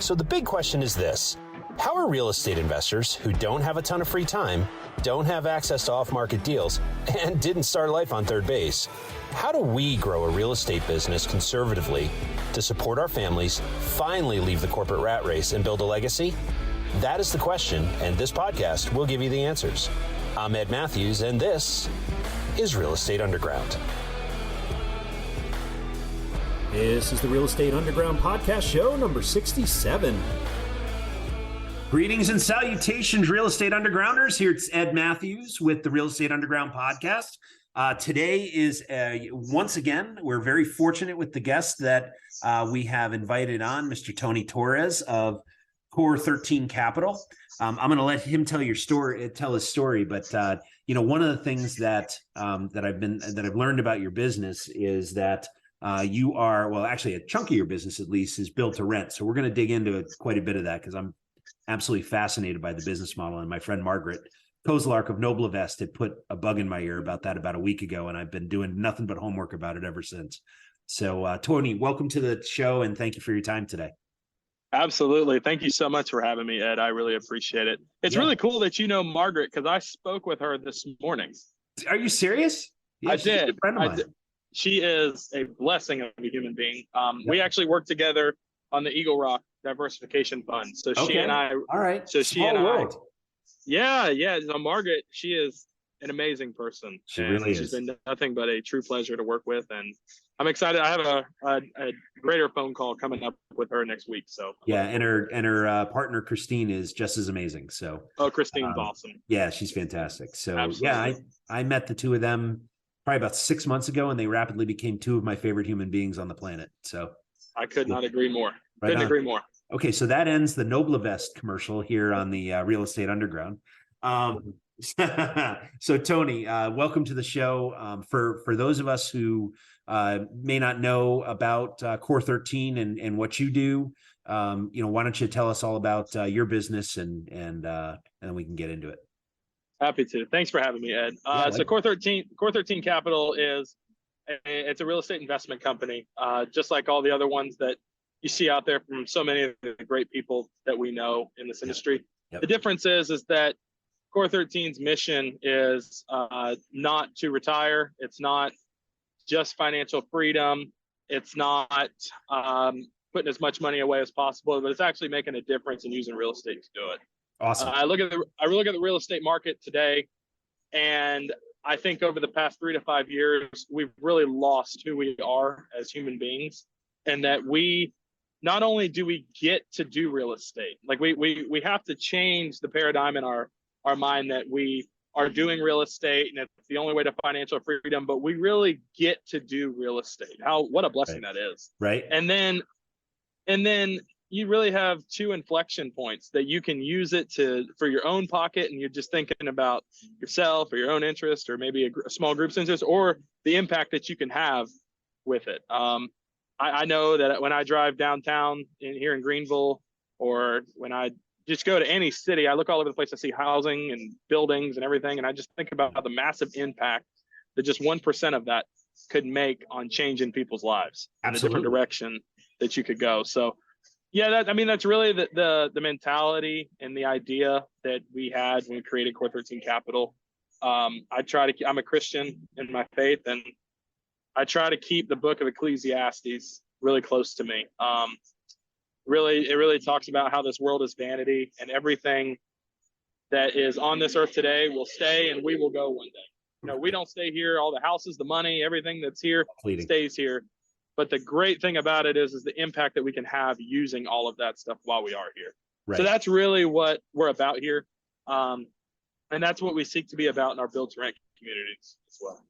So the big question is this: how are real estate investors who don't have a ton of free time, don't have access to off-market deals, and didn't start life on third base, how do we grow a real estate business conservatively to support our families, finally leave the corporate rat race, and build a legacy? That is the question, and this podcast will give you the answers. I'm Ed Matthews, and this is Real Estate Underground. This is the Real Estate Underground podcast show number 67. Greetings and salutations, Real Estate Undergrounders. Here it's Ed Matthews with the Real Estate Underground podcast. Today is, once again, we're very fortunate with the guest that we have invited on, Mr. Tony Torres of COR13 Capital. I'm going to let him tell his story. But one of the things that I've learned about your business is that you are, well, actually a chunk of your business at least is built to rent. So we're going to dig into quite a bit of that because I'm absolutely fascinated by the business model. And my friend Margaret Kozlark of Noblevest had put a bug in my ear about a week ago, and I've been doing nothing but homework about it ever since. So Tony, welcome to the show, and thank you for your time today. Absolutely. Thank you so much for having me, Ed. I really appreciate it. It's really cool that you know Margaret, because I spoke with her this morning. Are you serious? Yeah, I did. A friend of mine. She is a blessing of a human being. We actually worked together on the Eagle Rock Diversification Fund. So she and I. All right. So she and I. Yeah. So Margaret, she is an amazing person. She really is. She's been nothing but a true pleasure to work with, and I'm excited. I have a greater phone call coming up with her next week. So yeah, and her partner Christine is just as amazing. So Christine's awesome. Yeah, she's fantastic. So absolutely. Yeah, I met the two of them probably about 6 months ago, and they rapidly became two of my favorite human beings on the planet. So I could not agree more. Couldn't agree more. Okay, so that ends the Noblevest commercial here on the Real Estate Underground. So Tony, welcome to the show. For those of us who may not know about COR13 and what you do, why don't you tell us all about your business and then we can get into it. Happy to. Thanks for having me, Ed. So COR13 Capital it's a real estate investment company, just like all the other ones that you see out there from so many of the great people that we know in this industry. Yep. The difference is that COR13's mission is not to retire. It's not just financial freedom. It's not putting as much money away as possible, but it's actually making a difference and using real estate to do it. Awesome. I look at the real estate market today, and I think over the past 3 to 5 years, we've really lost who we are as human beings, and that we not only do we get to do real estate, like we have to change the paradigm in our mind that we are doing real estate and it's the only way to financial freedom, but we really get to do real estate. What a blessing that is. Right. And then you really have two inflection points that you can use it for your own pocket, and you're just thinking about yourself or your own interest or maybe a small group's interest, or the impact that you can have with it. I know that when I drive downtown here in Greenville, or when I just go to any city, I look all over the place. I see housing and buildings and everything, and I just think about the massive impact that just 1% of that could make on changing people's lives. Absolutely. In a different direction that you could go. So yeah, that's really the mentality and the idea that we had when we created COR13 Capital. I'm a Christian in my faith, and I try to keep the book of Ecclesiastes really close to me. It really talks about how this world is vanity, and everything that is on this earth today will stay, and we will go one day. We don't stay here. All the houses, the money, everything that's here stays here. But the great thing about it is the impact that we can have using all of that stuff while we are here. Right. So that's really what we're about here. And that's what we seek to be about in our build to rent communities as well.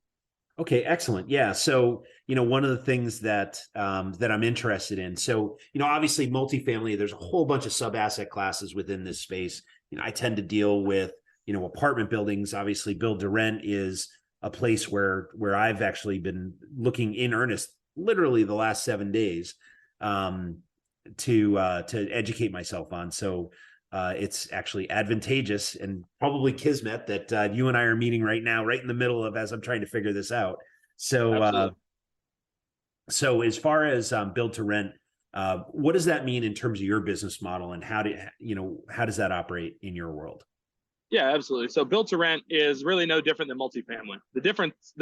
Okay, excellent. Yeah. So, one of the things that I'm interested in. So, obviously multifamily, there's a whole bunch of sub asset classes within this space. I tend to deal with, apartment buildings. Obviously build to rent is a place where I've actually been looking in earnest, literally the last 7 days, to educate myself on. So it's actually advantageous and probably kismet that you and I are meeting right now, right in the middle of as I'm trying to figure this out. So, so as far as build to rent, What does that mean in terms of your business model, and how does that operate in your world? Yeah, absolutely. So build to rent is really no different than multifamily. The difference,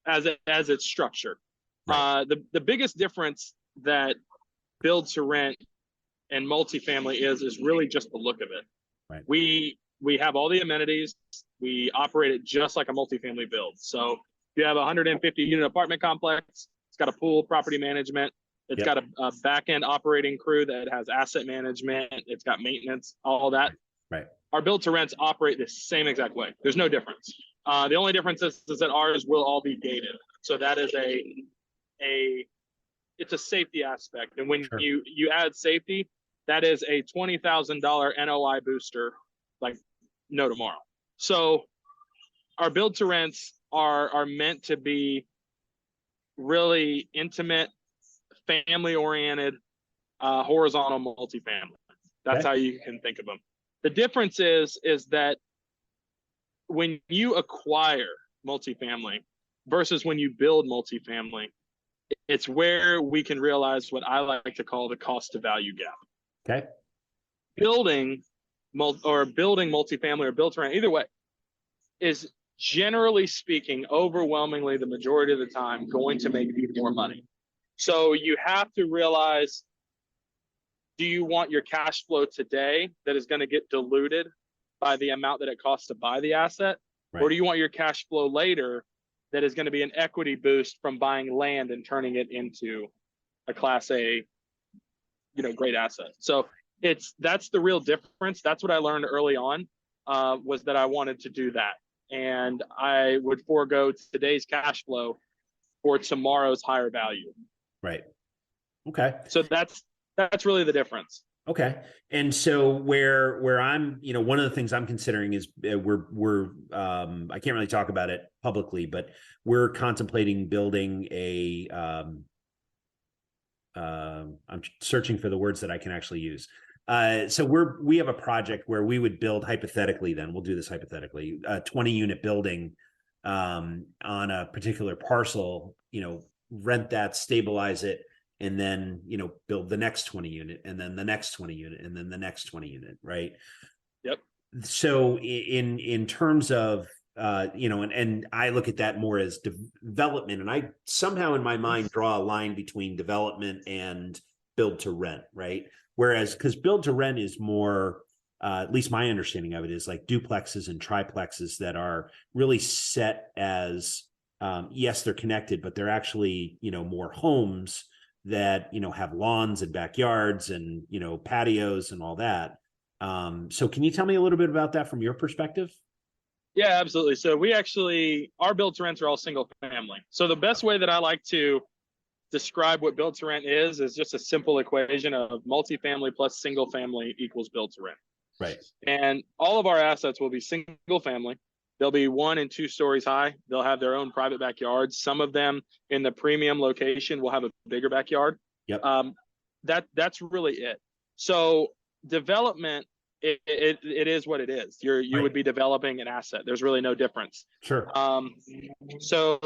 as it's structured, Right. the biggest difference that build to rent and multifamily is really just the look of it. Right. We have all the amenities. We operate it just like a multifamily build. So if you have a 150 unit apartment complex, it's got a pool, property management. It's got a back end operating crew that has asset management. It's got maintenance, all that. Right. Our build to rents operate the same exact way. There's no difference. The only difference is that ours will all be gated. So that is it's a safety aspect. And when you add safety, that is a $20,000 NOI booster, like no tomorrow. So our build to rents are meant to be really intimate, family oriented, horizontal multifamily. That's how you can think of them. The difference is that when you acquire multifamily versus when you build multifamily, it's where we can realize what I like to call the cost to value gap. Okay. Building multifamily or build to rent, either way, is generally speaking, overwhelmingly the majority of the time going to make you more money. So you have to realize, do you want your cash flow today that is going to get diluted by the amount that it costs to buy the asset? Right. Or do you want your cash flow later that is going to be an equity boost from buying land and turning it into a Class A, great asset? So that's the real difference. That's what I learned early on, was that I wanted to do that. And I would forego today's cash flow for tomorrow's higher value. Right. Okay. So that's really the difference. Okay. And so where I'm, one of the things I'm considering is we're I can't really talk about it publicly, but we're contemplating building I'm searching for the words that I can actually use. So we have a project where we would build hypothetically, we'll do this hypothetically, a 20 unit building on a particular parcel, rent that, stabilize it, and then, build the next 20 unit, and then the next 20 unit, and then the next 20 unit. Right. Yep. So in terms of, and I look at that more as development, and I somehow in my mind draw a line between development and build to rent. Right. Whereas, because build to rent is more, at least my understanding of it is like duplexes and triplexes that are really set as, yes, they're connected, but they're actually, more homes that, have lawns and backyards and, patios and all that. So can you tell me a little bit about that from your perspective? Yeah, absolutely. So our build to rents are all single family. So the best way that I like to describe what build to rent is just a simple equation of multifamily plus single family equals build to rent. Right. And all of our assets will be single family. They'll be 1 and 2 stories high. They'll have their own private backyards. Some of them in the premium location will have a bigger backyard. Yep. That's really it. So development, it is what it is. You would be developing an asset. There's really no difference. Sure. So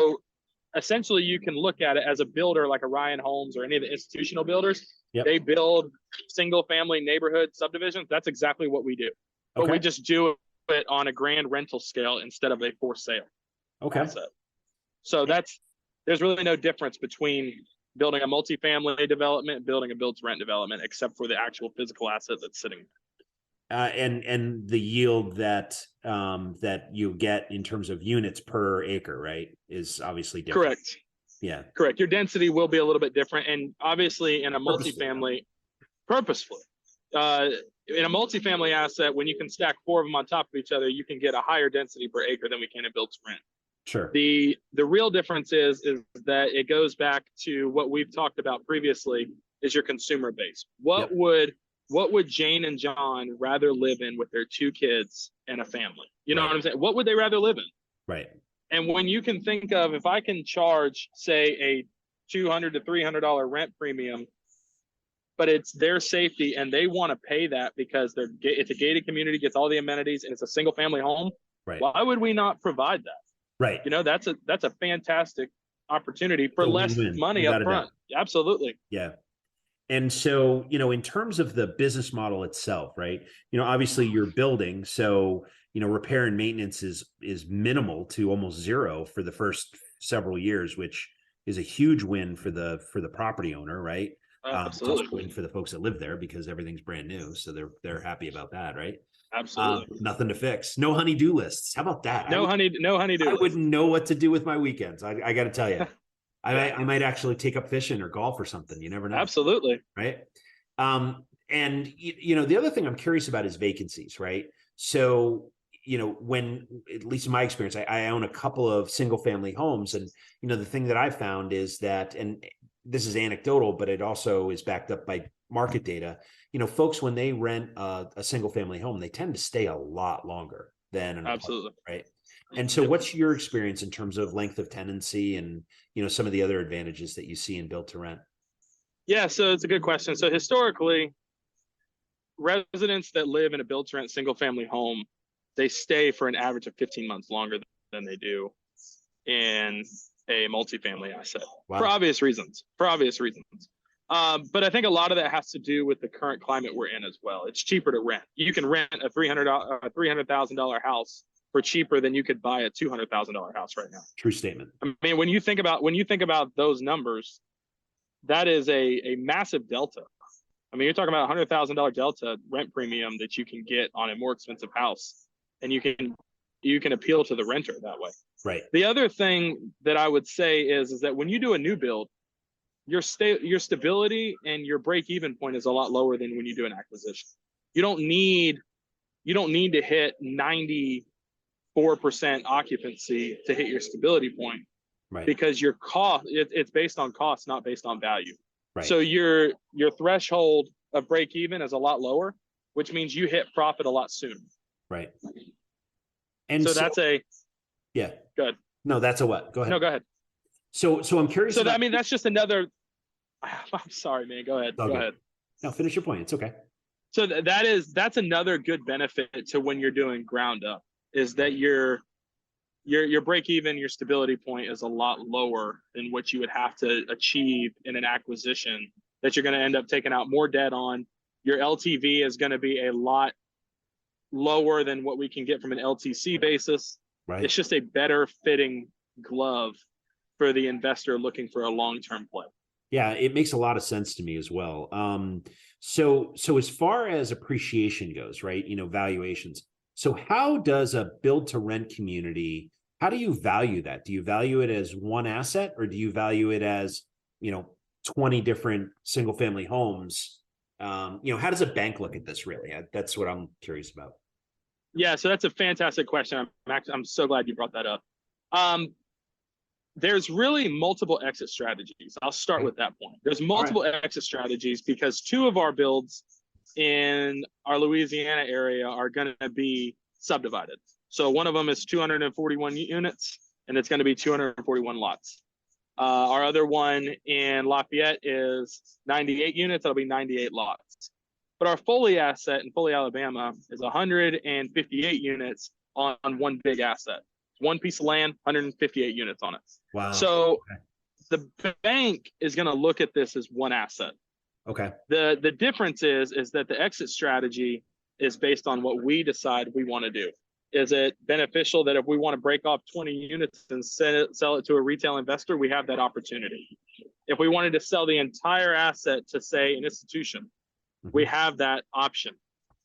essentially you can look at it as a builder like a Ryan Homes or any of the institutional builders. Yep. They build single family neighborhood subdivisions. That's exactly what we do. But we just do it on a grand rental scale instead of a for sale asset. So there's really no difference between building a multifamily development and building a build to rent development, except for the actual physical asset that's sitting there. And the yield that you get in terms of units per acre, right, is obviously different. Correct. Yeah. Correct. Your density will be a little bit different, and obviously in a multifamily, purposefully. In a multifamily asset, when you can stack 4 of them on top of each other, you can get a higher density per acre than we can in build to rent. Sure. The real difference is that it goes back to what we've talked about previously, is your consumer base. What would Jane and John rather live in with their 2 kids and a family? You know what I'm saying? What would they rather live in? Right. And when you can think of, if I can charge, say, a $200 to $300 rent premium, but it's their safety and they want to pay that because it's a gated community, gets all the amenities, and it's a single family home. Right. Why would we not provide that? Right. That's a fantastic opportunity for less money up front. Absolutely. Yeah. And so, in terms of the business model itself, right? Obviously you're building, so, repair and maintenance is minimal to almost zero for the first several years, which is a huge win for the property owner, right? It's also a win for the folks that live there because everything's brand new, so they're happy about that, right? Absolutely. Nothing to fix. No honey-do lists. How about that? No honey-do. I wouldn't know what to do with my weekends. I got to tell you. I might actually take up fishing or golf or something. You never know. Absolutely. Right. And the other thing I'm curious about is vacancies, right? So, when, at least in my experience, I own a couple of single family homes, and, the thing that I found is that, and this is anecdotal, but it also is backed up by market data, folks, when they rent a single family home, they tend to stay a lot longer than an Absolutely. apartment, right? And so what's your experience in terms of length of tenancy and, some of the other advantages that you see in build to rent? Yeah, so it's a good question. So historically, residents that live in a build to rent single family home, they stay for an average of 15 months longer than they do in a multifamily asset. Wow. For obvious reasons. But I think a lot of that has to do with the current climate we're in as well. It's cheaper to rent. You can rent a $300,000 house for cheaper than you could buy a $200,000 house right now. True statement. I mean, when you think about those numbers, that is a massive delta. I mean, you're talking about $100,000 delta rent premium that you can get on a more expensive house, and you can appeal to the renter that way. Right. The other thing that I would say is that when you do a new build, your stability and your break-even point is a lot lower than when you do an acquisition. You don't need to hit 94% occupancy to hit your stability point, right? Because your cost, it's based on cost, not based on value. Right. So your threshold of break-even is a lot lower, which means you hit profit a lot sooner. Right. And so that's yeah. Good. No, that's a what? Go ahead. No, go ahead. So I'm curious. So that's just another. I'm sorry, man. Go ahead. Okay. Go ahead. No, finish your point. It's okay. So that's another good benefit to when you're doing ground up, is that your break even, your stability point is a lot lower than what you would have to achieve in an acquisition that you're going to end up taking out more debt on. Your LTV is going to be a lot lower than what we can get from an LTC basis. Right. It's just a better fitting glove for the investor looking for a long-term play. Yeah, it makes a lot of sense to me as well. So as far as appreciation goes, right, valuations. So how does a build to rent community, how do you value that? Do you value it as one asset, or do you value it as, 20 different single family homes? How does a bank look at this really? That's what I'm curious about. Yeah, so that's a fantastic question. I'm so glad you brought that up. There's really multiple exit strategies. I'll start with that point. There's multiple exit strategies because two of our builds in our Louisiana area are going to be subdivided. So one of them is 241 units, and it's going to be 241 lots. Our other one in Lafayette is 98 units. That'll be 98 lots. But our Foley asset in Foley, Alabama is 158 units on one big asset. One piece of land, 158 units on it. Wow. So the bank is going to look at this as one asset. Okay. The difference is that the exit strategy is based on what we decide we want to do. Is it beneficial that if we want to break off 20 units and sell it to a retail investor, we have that opportunity? If we wanted to sell the entire asset to, say, an institution, we have that option.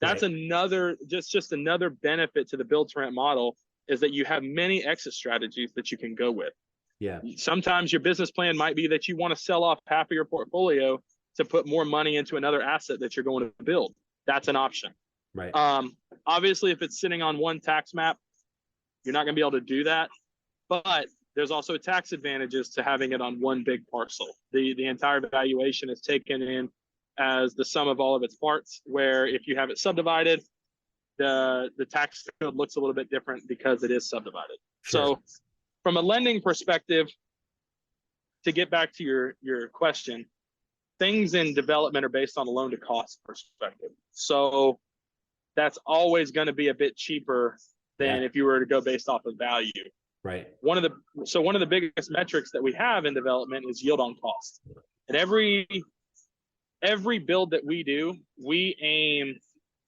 That's another, just another benefit to the build to rent model, is that you have many exit strategies that you can go with. Yeah. Sometimes your business plan might be that you want to sell off half of your portfolio to put more money into another asset that you're going to build. That's an option. Right. Obviously, if it's sitting on one tax map, you're not going to be able to do that. But there's also tax advantages to having it on one big parcel. The entire valuation is taken in as the sum of all of its parts, where if you have it subdivided, the tax code looks a little bit different because it is subdivided. Sure. So from a lending perspective, to get back to your question, things in development are based on a loan to cost perspective. So that's always going to be a bit cheaper than if you were to go based off of value. Right. One of the biggest metrics that we have in development is yield on cost. And every every build that we do, we aim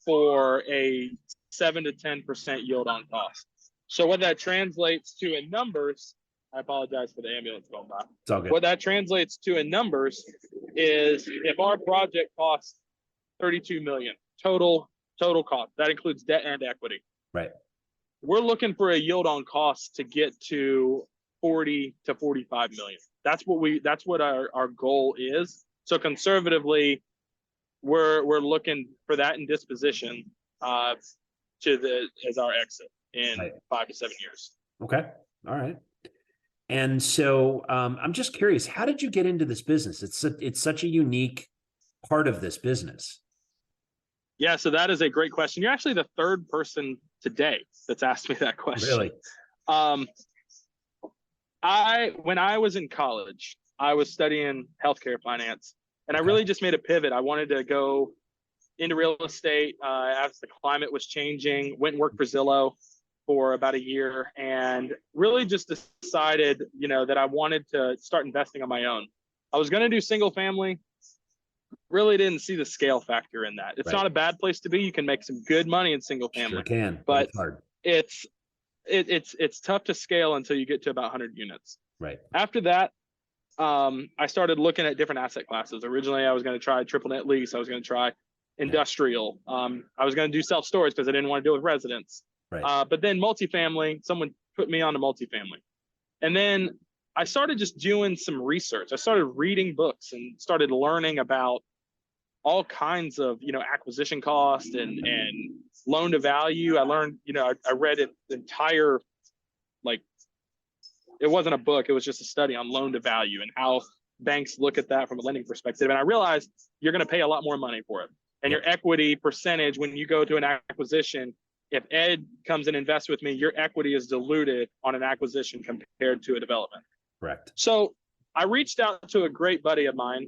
for a 7 to 10% yield on cost. So what that translates to in numbers, I apologize for the ambulance going by. It's all good. What that translates to in numbers is if our project costs 32 million total cost, that includes debt and equity. Right. We're looking for a yield on cost to get to 40 to 45 million. That's what our goal is. So conservatively, we're looking for that in disposition as our exit in 5 to 7 years. Okay. All right. And so I'm just curious, how did you get into this business? It's such a unique part of this business. Yeah, so that is a great question. You're actually the third person today that's asked me that question. Really? When I was in college, I was studying healthcare finance, and I really just made a pivot. I wanted to go into real estate as the climate was changing. Went and worked for Zillow for about a year, and really just decided, that I wanted to start investing on my own. I was going to do single family. Really didn't see the scale factor in that. It's not a bad place to be. You can make some good money in single family. Sure can, but it's hard. It's tough to scale until you get to about 100 units. Right. After that, I started looking at different asset classes. Originally, I was going to try triple net lease. I was going to try industrial. I was going to do self-storage because I didn't want to deal with residents. Right. But then multifamily, someone put me on to multifamily. And then I started just doing some research. I started reading books and started learning about all kinds of, acquisition cost and loan to value. I learned, I read an entire, it wasn't a book, it was just a study on loan to value and how banks look at that from a lending perspective. And I realized you're going to pay a lot more money for it. And your equity percentage, when you go to an acquisition, if Ed comes and invests with me, your equity is diluted on an acquisition compared to a development. Correct. So I reached out to a great buddy of mine,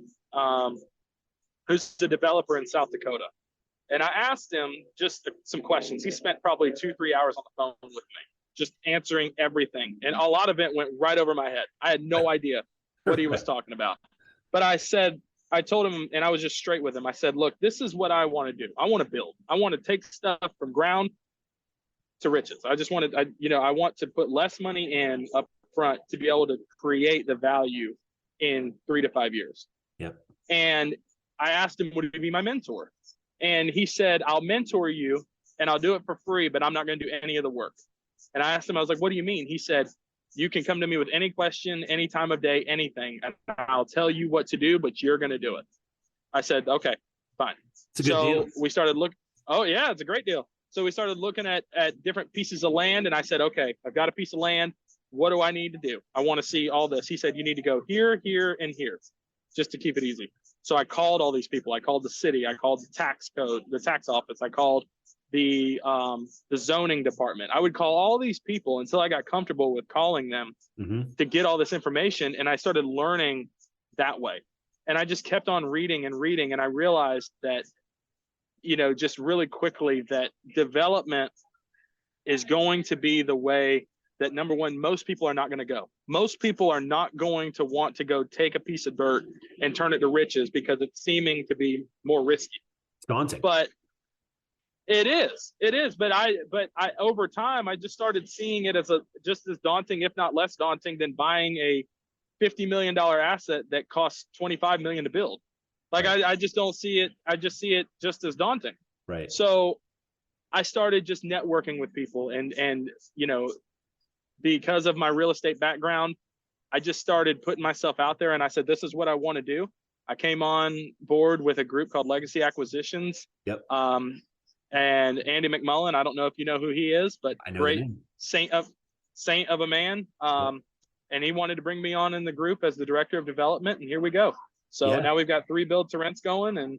who's a developer in South Dakota. And I asked him just some questions. He spent probably 2-3 hours on the phone with me, just answering everything. And a lot of it went right over my head. I had no idea what he was talking about. But I told him, and I was just straight with him. I said, look, this is what I want to do. I want to build. I want to take stuff from ground to riches. I want to put less money in up front to be able to create the value in 3 to 5 years. Yep. And I asked him, would he be my mentor? And he said, I'll mentor you and I'll do it for free, but I'm not going to do any of the work. And I asked him, I was like, what do you mean? He said, you can come to me with any question, any time of day, anything, and I'll tell you what to do, but you're going to do it. I said, okay, fine. It's a good deal. We started looking. Oh yeah, it's a great deal. So we started looking at different pieces of land, and I said, okay, I've got a piece of land. What do I need to do? I want to see all this. He said, you need to go here, here, and here, just to keep it easy. So I called all these people. I called the city. I called the tax code, the tax office. I called the zoning department. I would call all these people until I got comfortable with calling them to get all this information. And I started learning that way. And I just kept on reading and reading. And I realized that, just really quickly, that development is going to be the way that, number one, most people are not going to go. Most people are not going to want to go take a piece of dirt and turn it to riches because it's seeming to be more risky. It's daunting. But it is. But I over time, I just started seeing it as just as daunting, if not less daunting, than buying a $50 million asset that costs $25 million to build. I just don't see it. I just see it just as daunting. Right. So I started just networking with people and because of my real estate background, I just started putting myself out there, and I said, this is what I want to do. I came on board with a group called Legacy Acquisitions. Yep. And Andy McMullen, I don't know if you know who he is, but great saint of a man. And he wanted to bring me on in the group as the director of development, and here we go. So now we've got 3 build to rents going, and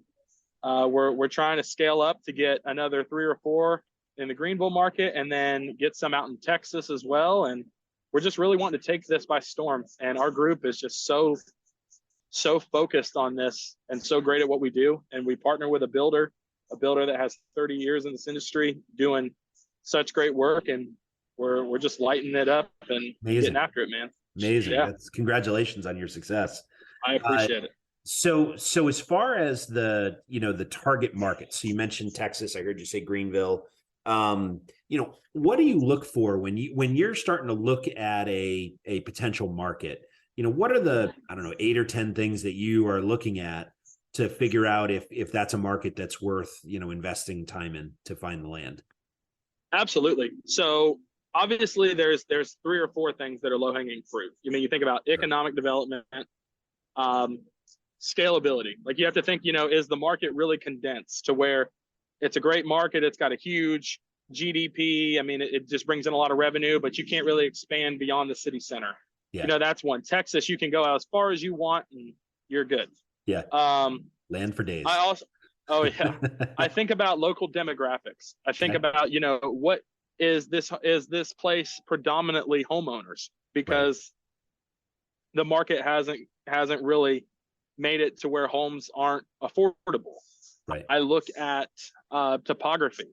we're trying to scale up to get another 3 or 4 in the Greenville market, and then get some out in Texas as well. And we're just really wanting to take this by storm. And our group is just so focused on this and so great at what we do. And we partner with a builder that has 30 years in this industry doing such great work. And we're just lighting it up and getting after it, man. Amazing. Yeah. Congratulations on your success. I appreciate it. So as far as the, the target market, so you mentioned Texas, I heard you say Greenville. What do you look for when you're starting to look at a potential market? What are the, I don't know, 8 or 10 things that you are looking at to figure out if that's a market that's worth, investing time in to find the land? Absolutely. So obviously there's 3 or 4 things that are low hanging fruit. You think about economic development, scalability. Like you have to think, is the market really condensed to where it's a great market? It's got a huge GDP. I mean, it just brings in a lot of revenue, but you can't really expand beyond the city center. Yeah. That's one. Texas, you can go out as far as you want and you're good. Yeah. Land for days. Oh yeah. I think about local demographics. I think about, what is this place predominantly homeowners? Because the market hasn't really made it to where homes aren't affordable. Right. I look at topography.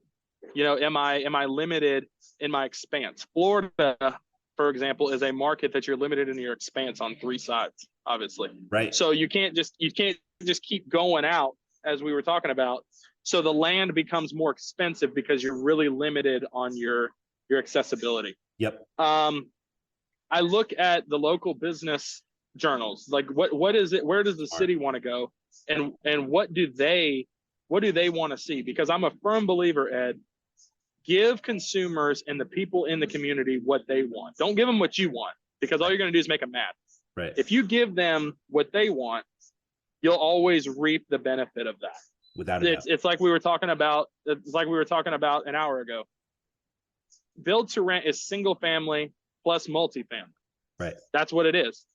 Am I limited in my expanse? Florida, for example, is a market that you're limited in your expanse on 3 sides, obviously. Right. So you can't just keep going out, as we were talking about. So the land becomes more expensive because you're really limited on your accessibility. Yep. I look at the local business journals. Like what is it? Where does the city want to go? And what do they want to see? Because I'm a firm believer, Ed, give consumers and the people in the community what they want. Don't give them what you want, because all you're going to do is make them mad. Right. If you give them what they want, you'll always reap the benefit of that. Without a doubt. It's like we were talking about. It's like we were talking about an hour ago. Build to rent is single family plus multifamily. Right. That's what it is.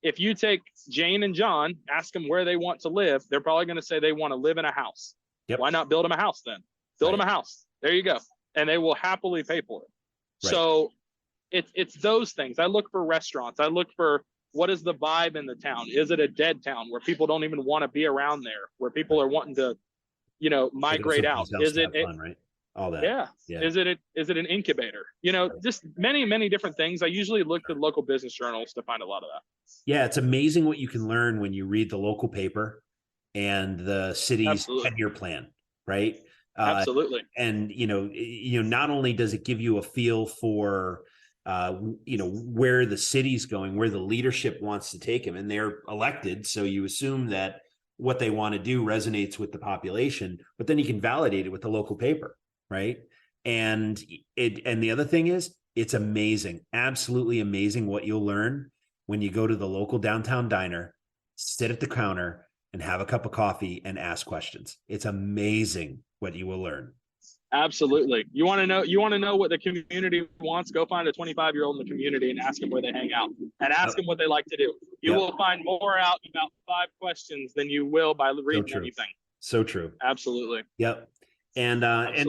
If you take Jane and John, ask them where they want to live, they're probably going to say they want to live in a house. Yep. Why not build them a house then? Build them a house. There you go. And they will happily pay for it. Right. So it's those things. I look for restaurants. I look for, what is the vibe in the town? Is it a dead town where people don't even want to be around there, where people are wanting to, migrate out? Is it fun, right? All that. Yeah. Is it an incubator? Just many different things. I usually look to local business journals to find a lot of that. Yeah, it's amazing what you can learn when you read the local paper and the city's 10-year plan, right? Absolutely. And not only does it give you a feel for where the city's going, where the leadership wants to take them, and they're elected, so you assume that what they want to do resonates with the population, but then you can validate it with the local paper, right? And the other thing is, it's amazing, absolutely amazing what you'll learn when you go to the local downtown diner, sit at the counter and have a cup of coffee and ask questions. It's amazing what you will learn. Absolutely. You want to know what the community wants? Go find a 25-year-old in the community and ask them where they hang out, and ask them what they like to do. You will find more out in about 5 questions than you will by reading anything. So true. Absolutely. Yep. And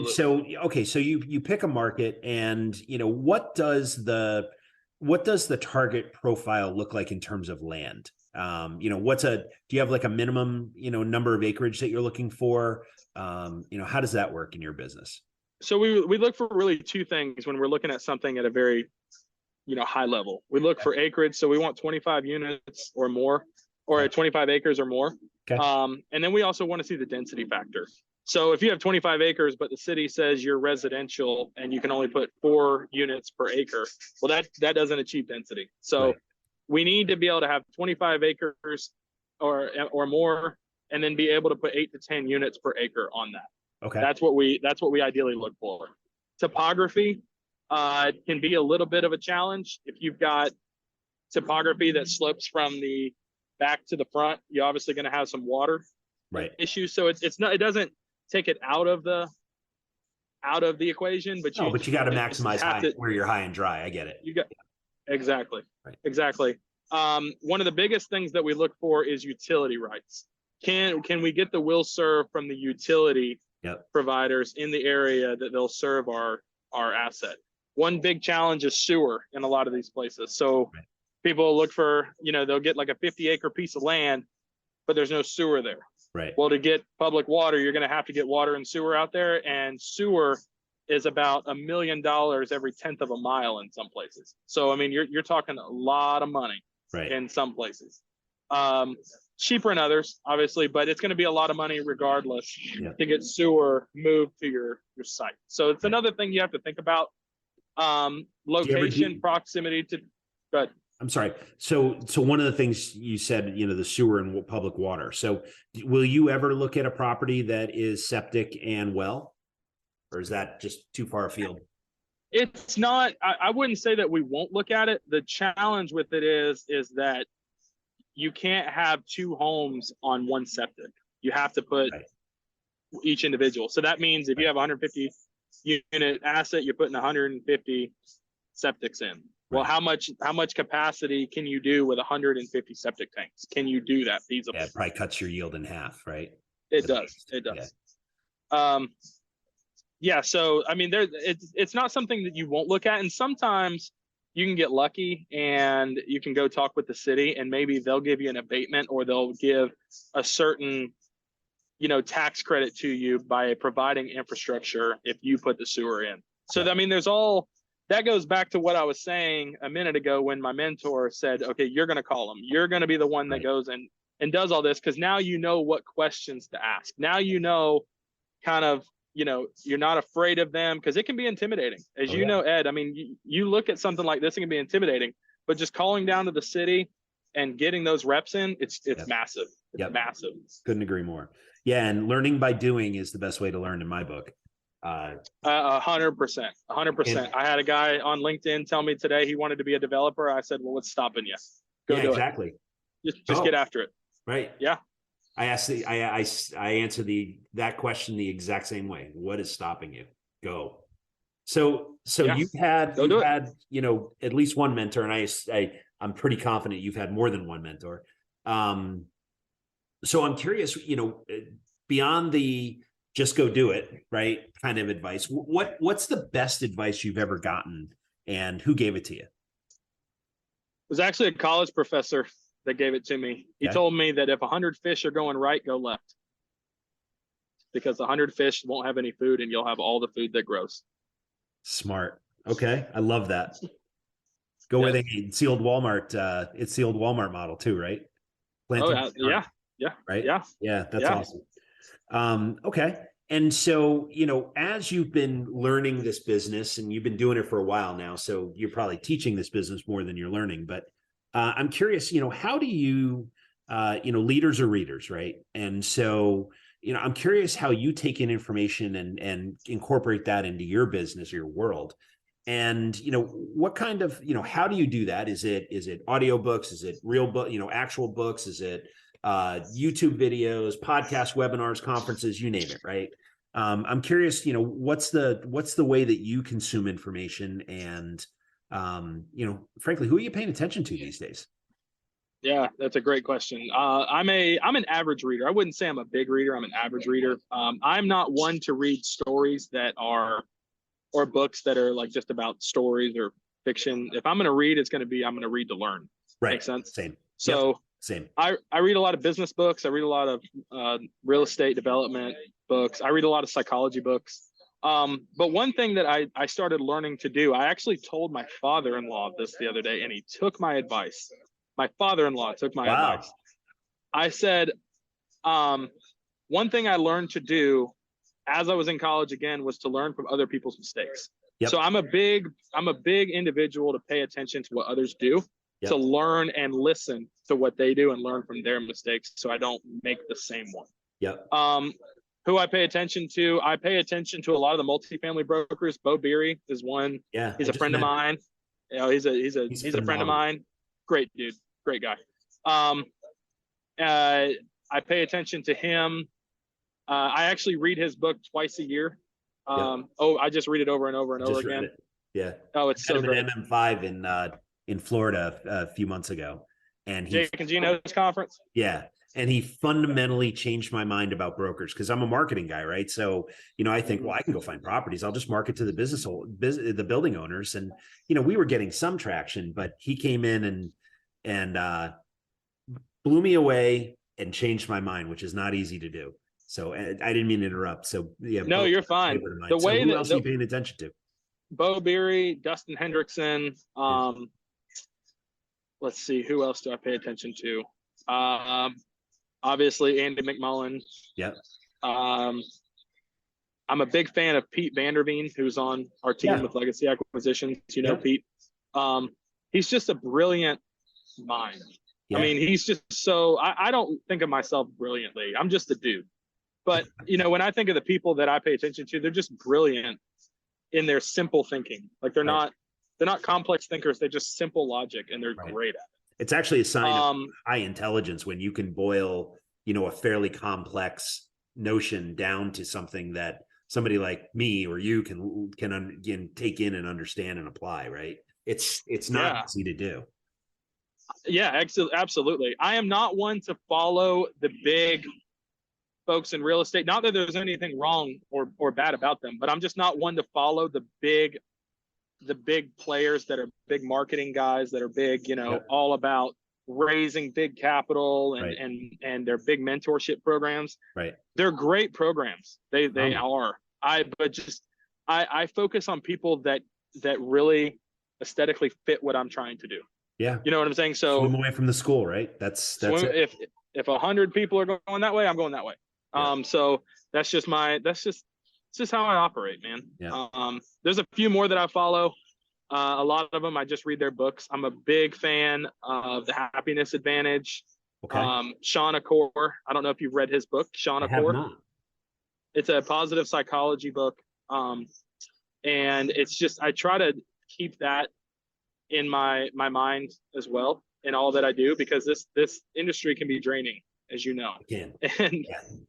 so you pick a market, and what does the target profile look like in terms of land? Do you have like a minimum, number of acreage that you're looking for? How does that work in your business? So we look for really 2 things when we're looking at something at a very, high level. We look for acreage. So we want 25 units or more, or 25 acres or more. Okay. And then we also want to see the density factor. So if you have 25 acres, but the city says you're residential and you can only put 4 units per acre, well, that doesn't achieve density. So we need to be able to have 25 acres or more, and then be able to put 8 to 10 units per acre on that. Okay. That's what we ideally look for. Topography can be a little bit of a challenge. If you've got topography that slopes from the back to the front, you're obviously going to have some water issues. So it doesn't take it out of the equation, but you got to maximize where you're high and dry. I get it. Exactly. Right. Exactly. One of the biggest things that we look for is utility rights. Can we get the will serve from the utility providers in the area that they'll serve our asset? One big challenge is sewer in a lot of these places. So people look for, they'll get like a 50-acre piece of land, but there's no sewer there. Right. Well, to get public water, you're going to have to get water and sewer out there, and sewer is about $1 million every 1/10 of a mile in some places. So, I mean, you're talking a lot of money in some places. cheaper in others, obviously, but it's going to be a lot of money regardless to get sewer moved to your site. So it's another thing you have to think about. Location, proximity to, but I'm sorry. So one of the things you said, the sewer and public water. So will you ever look at a property that is septic and well, or is that just too far afield? It's not, I wouldn't say that we won't look at it. The challenge with it is that you can't have two homes on one septic. You have to put each individual. So that means if you have a 150 unit asset, you're putting 150 septics in. Well, how much capacity can you do with 150 septic tanks? Can you do that feasibly? Yeah, it probably cuts your yield in half, right? It does. Yeah. So I mean, it's not something that you won't look at, and sometimes you can get lucky and you can go talk with the city, and maybe they'll give you an abatement, or they'll give a certain tax credit to you by providing infrastructure if you put the sewer in. So I mean, that goes back to what I was saying a minute ago when my mentor said, okay, you're going to call them. You're going to be the one that goes and does all this, because now you know what questions to ask. Now kind of, you're not afraid of them, because it can be intimidating. As you know, Ed, I mean, you look at something like this, it can be intimidating, but just calling down to the city and getting those reps in, it's massive. It's massive. Couldn't agree more. Yeah, and learning by doing is the best way to learn in my book. 100%. I had a guy on LinkedIn tell me today he wanted to be a developer. I said, well, what's stopping you? Go do exactly. it. Just get after it. Right. Yeah. I answer that question the exact same way. What is stopping you? Go. So you've had at least one mentor, and I'm pretty confident you've had more than one mentor. So I'm curious, beyond the just go do it, right, kind of advice, what's the best advice you've ever gotten, and who gave it to you? It was actually a college professor that gave it to me. He told me that if 100 fish are going right, go left, because 100 fish won't have any food and you'll have all the food that grows. Smart. Okay. I love that. Go where they eat. It's the old Walmart. It's the old Walmart model too, right? Yeah. Right. Yeah. That's awesome. Okay. And so, as you've been learning this business, and you've been doing it for a while now, so you're probably teaching this business more than you're learning, but I'm curious, how do you, leaders are readers, right? And so, I'm curious how you take in information and incorporate that into your business or your world. And, what kind of, how do you do that? Is it audiobooks? Is it real book, actual books? Is it YouTube videos, podcasts, webinars, conferences, you name it, right? I'm curious, what's the way that you consume information, and, frankly, who are you paying attention to these days? Yeah, that's a great question. I'm an average reader. I wouldn't say I'm a big reader. I'm an average reader. I'm not one to read stories or books that are like just about stories or fiction. If I'm going to read, I'm going to read to learn. Right. Makes sense? Same. So same. I read a lot of business books. I read a lot of real estate development books. I read a lot of psychology books. But one thing that I started learning to do, I actually told my father-in-law this the other day, and he took my advice. My father-in-law took my advice. I said, one thing I learned to do as I was in college again was to learn from other people's mistakes. So I'm a big individual to pay attention to what others do, to learn and listen to what they do and learn from their mistakes, so I don't make the same one. Who I pay attention to a lot of the multifamily brokers. Bo Beery is one. He's a friend of mine. He's a friend of mine. Great dude, great guy. I pay attention to him. I actually read his book twice a year. I just read it over and over and over again. Oh, it's so great. An MM5 in Florida a few months ago, and Jake and Gino's conference. And he fundamentally changed my mind about brokers, because I'm a marketing guy, right? So, I think, well, I can go find properties. I'll just market to the building owners. And, we were getting some traction, but he came in and blew me away and changed my mind, which is not easy to do. So I didn't mean to interrupt. So no, you're fine. Who else are you paying attention to? Bo Beery, Dustin Hendrickson. Let's see, who else do I pay attention to? obviously Andy McMullen. Yep. I'm a big fan of Pete Vanderveen, who's on our team with Legacy Acquisitions. Pete. He's just a brilliant mind. I mean, he's just so, I don't think of myself brilliantly. I'm just a dude. But, when I think of the people that I pay attention to, they're just brilliant in their simple thinking. Like they're not complex thinkers. They're just simple logic, and they're great at it. It's actually a sign of high intelligence when you can boil, a fairly complex notion down to something that somebody like me or you can take in and understand and apply. Right? It's not easy to do. Yeah, absolutely. I am not one to follow the big folks in real estate. Not that there's anything wrong or bad about them, but I'm just not one to follow the big players that are big marketing guys that are big, all about raising big capital and their big mentorship programs. Right. They're great programs. They are. I focus on people that really aesthetically fit what I'm trying to do. Yeah. You know what I'm saying? So swim away from the school, right? That's it. If 100 people are going that way, I'm going that way. Yeah. So that's just how I operate, man. Yeah. There's a few more that I follow. A lot of them, I just read their books. I'm a big fan of The Happiness Advantage. Okay. Sean Acor. I don't know if you've read his book, Sean Acor. It's a positive psychology book. And it's just, I try to keep that in my mind as well in all that I do, because this industry can be draining, as you know. And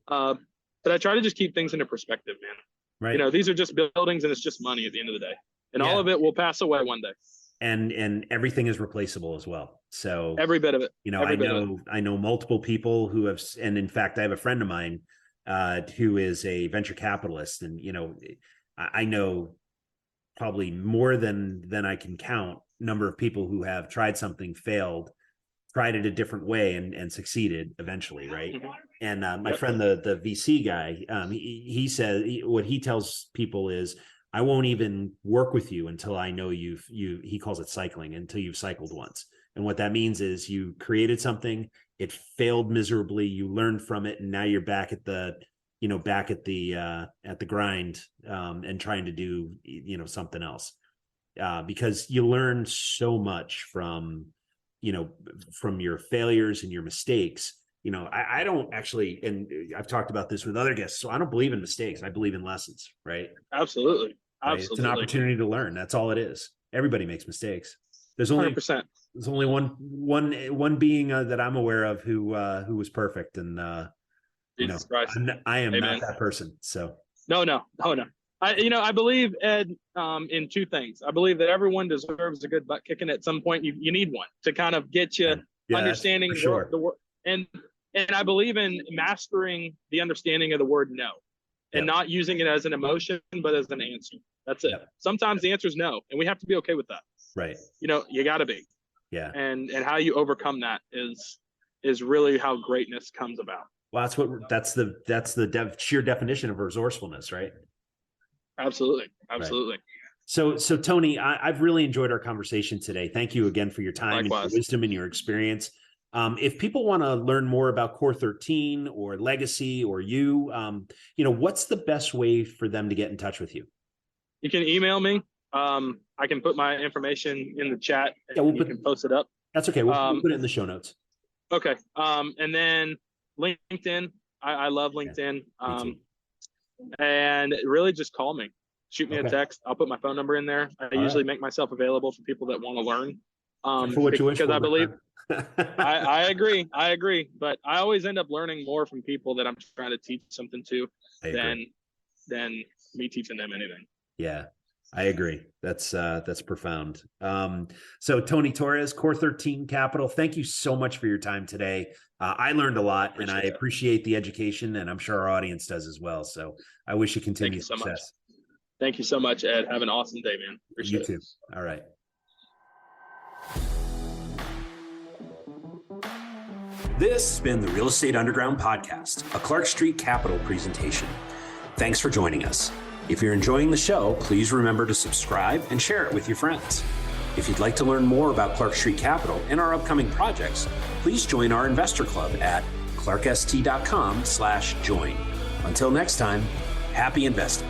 but I try to just keep things into perspective, man. Right. These are just buildings, and it's just money at the end of the day, and all of it will pass away one day. And everything is replaceable as well. So every bit of it. I know multiple people who have, and in fact, I have a friend of mine who is a venture capitalist, and I know probably more than I can count number of people who have tried something, failed, tried it a different way, and succeeded eventually, right? Mm-hmm. And my friend, the VC guy, he says what he tells people is, I won't even work with you until I know he calls it cycling, until you've cycled once. And what that means is you created something, it failed miserably, you learned from it, and now you're back at the grind and trying to do something else, because you learn so much from your failures and your mistakes. I don't actually, and I've talked about this with other guests, so I don't believe in mistakes. I believe in lessons, right? Absolutely. Right? It's an opportunity to learn. That's all it is. Everybody makes mistakes. There's only 100%. There's only one being that I'm aware of who was perfect, and Jesus Christ. I am not that person. So no. I believe, Ed, in two things. I believe that everyone deserves a good butt kicking at some point. You need one to kind of get you understanding the word. And I believe in mastering the understanding of the word no, and not using it as an emotion, but as an answer. That's it. Yep. Sometimes the answer is no, and we have to be okay with that. Right. You got to be. Yeah. And how you overcome that is really how greatness comes about. Well, that's the sheer definition of resourcefulness, right? Absolutely. Right. So Tony, I've really enjoyed our conversation today. Thank you again for your time, and your wisdom, and your experience. If people want to learn more about COR13 or Legacy or you, what's the best way for them to get in touch with you? You can email me. I can put my information in the chat. And you can post it up. That's okay. We'll put it in the show notes. Okay. And then LinkedIn. I love LinkedIn. And really just call me. Shoot me a text. I'll put my phone number in there. I usually make myself available for people that want to learn. Because I believe I agree. But I always end up learning more from people that I'm trying to teach something to than me teaching them anything. Yeah, I agree. That's profound. So Tony Torres, COR13 Capital, thank you so much for your time today. I learned a lot, and I appreciate the education, and I'm sure our audience does as well. So I wish you continued success. Thank you so much, Ed. Have an awesome day, man. Appreciate it. You too. All right. This has been the Real Estate Underground Podcast, a Clark Street Capital presentation. Thanks for joining us. If you're enjoying the show, please remember to subscribe and share it with your friends. If you'd like to learn more about Clark Street Capital and our upcoming projects, please join our investor club at clarkst.com/join. Until next time, happy investing.